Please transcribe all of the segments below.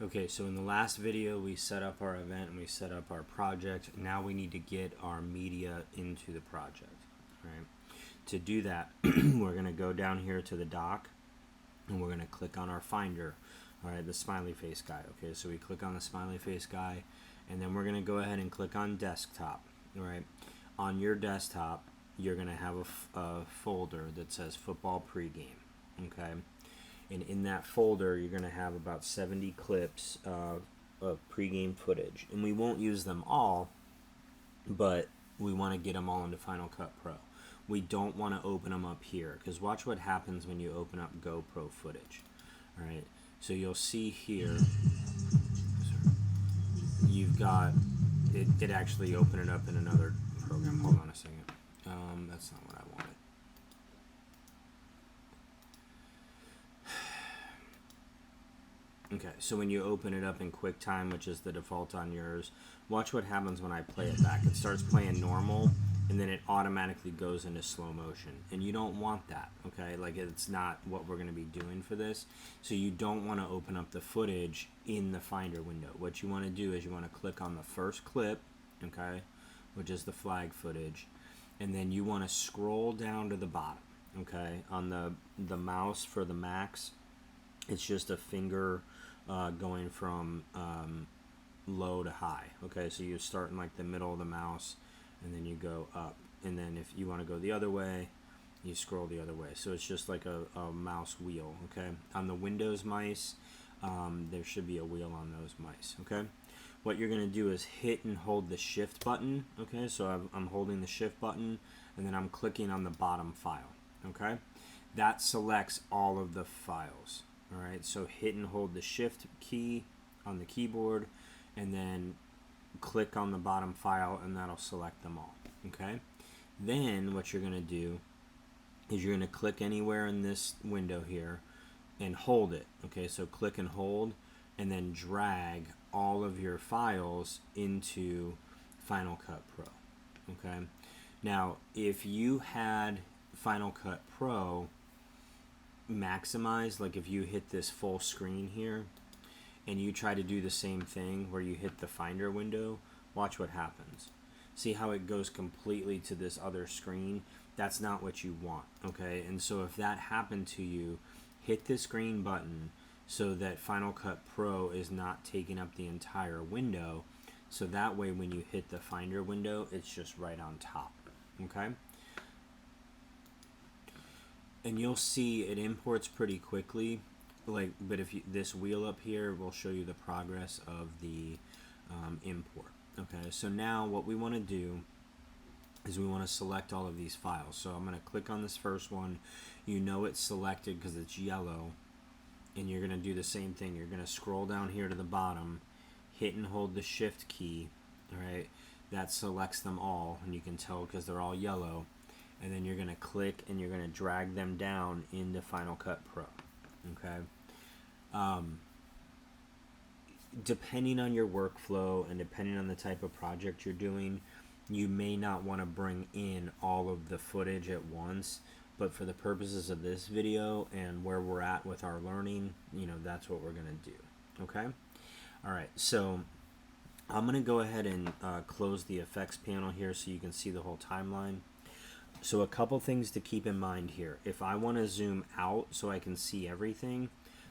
Okay, so in the last video we set up our event and we set up our project. Now we need to get our media into the project, right? To do that, we're going to go down here to the dock and we're going to click on our finder, all right, the smiley face guy. Okay, so we click on the smiley face guy and then we're going to go ahead and click on desktop, all right? On your desktop, you're going to have a folder that says football pregame, okay? And in that folder you're going to have about 70 clips of pregame footage, and we won't use them all, but we want to get them all into Final Cut Pro. We don't want to open them up here, because watch what happens when you open up GoPro footage. All right, so you'll see here you've got it actually open it up in another program. Hold on a second. That's not what I wanted. Okay, so when you open it up in QuickTime, which is the default on yours, watch what happens when I play it back. It starts playing normal, and then it automatically goes into slow motion. And you don't want that, okay? Like, it's not what we're going to be doing for this. So you don't want to open up the footage in the Finder window. What you want to do is you want to click on the first clip, okay, which is the flag footage, and then you want to scroll down to the bottom, okay? On the mouse for the Macs, it's just a finger going from low to high. Okay, so you start in like the middle of the mouse and then you go up, and then if you want to go the other way, you scroll the other way. So it's just like a mouse wheel. Okay, on the Windows mice, there should be a wheel on those mice. Okay, what you're going to do is hit and hold the shift button. Okay, so I'm holding the shift button and then I'm clicking on the bottom file. Okay, that selects all of the files. All right, so hit and hold the shift key on the keyboard and then click on the bottom file and that'll select them all. Okay, then what you're going to do is you're going to click anywhere in this window here and hold it. Okay, so click and hold and then drag all of your files into Final Cut Pro. Okay, now if you had Final Cut Pro maximize, like if you hit this full screen here and you try to do the same thing where you hit the Finder window, watch what happens. See how it goes completely to this other screen? That's not what you want, okay? And so if that happened to you, hit this green button so that Final Cut Pro is not taking up the entire window, so that way when you hit the Finder window, it's just right on top, okay? And you'll see it imports pretty quickly, like, but if you, this wheel up here will show you the progress of the import. Okay, so now what we want to do is we want to select all of these files. So I'm going to click on this first one. You know it's selected because it's yellow, and you're going to do the same thing. You're going to scroll down here to the bottom, hit and hold the shift key. All right, that selects them all, and you can tell because they're all yellow. And then you're going to click and you're going to drag them down into Final Cut Pro. Okay. Depending on your workflow and depending on the type of project you're doing, you may not want to bring in all of the footage at once, but for the purposes of this video and where we're at with our learning, that's what we're going to do. Okay. All right, so I'm going to go ahead and close the effects panel here so you can see the whole timeline. So a couple things to keep in mind here. If I want to zoom out so I can see everything,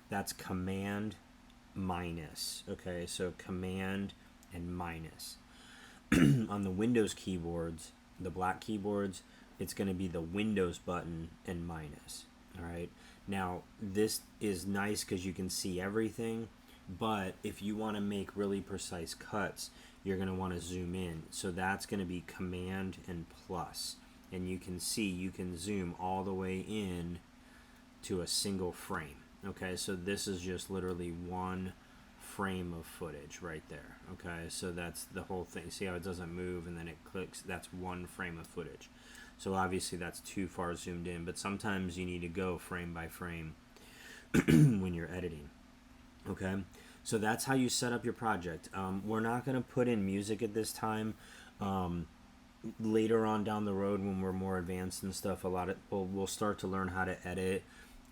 that's Command minus. Okay, so Command and minus. On the Windows keyboards, the black keyboards, it's going to be the Windows button and minus. All right. Now this is nice because you can see everything, but if you want to make really precise cuts, you're going to want to zoom in. So that's going to be Command and plus. And you can see you can zoom all the way in to a single frame. Okay, so this is just literally one frame of footage right there. Okay, so that's the whole thing. See how it doesn't move and then it clicks? That's one frame of footage. So obviously that's too far zoomed in, but sometimes you need to go frame by frame when you're editing. Okay, so that's how you set up your project. We're not going to put in music at this time. Later on down the road when we're more advanced and stuff, we'll start to learn how to edit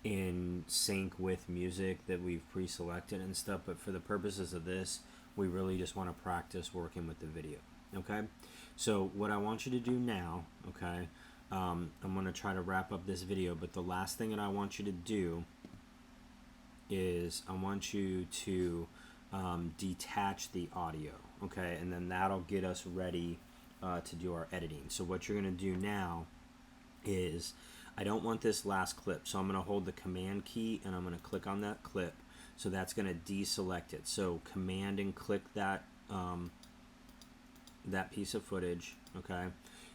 in sync with music that we've pre-selected and stuff, but for the purposes of this, we really just want to practice working with the video. Okay, so what I want you to do now, okay, I'm going to try to wrap up this video, but the last thing that I want you to do is I want you to detach the audio, okay, and then that'll get us ready to do our editing. So what you're going to do now is, I don't want this last clip, so I'm going to hold the command key and I'm going to click on that clip. So that's going to deselect it. So command and click that that piece of footage, okay?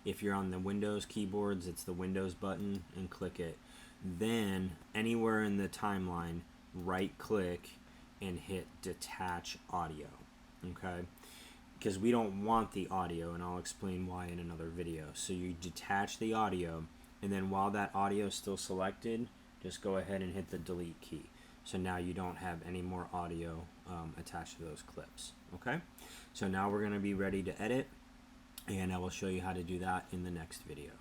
If you're on the Windows keyboards, it's the Windows button and click it. Then anywhere in the timeline, right click and hit detach audio, okay? Because we don't want the audio, and I'll explain why in another video. So you detach the audio, and then while that audio is still selected, just go ahead and hit the delete key. So now you don't have any more audio attached to those clips, okay? So now we're going to be ready to edit, and I will show you how to do that in the next video.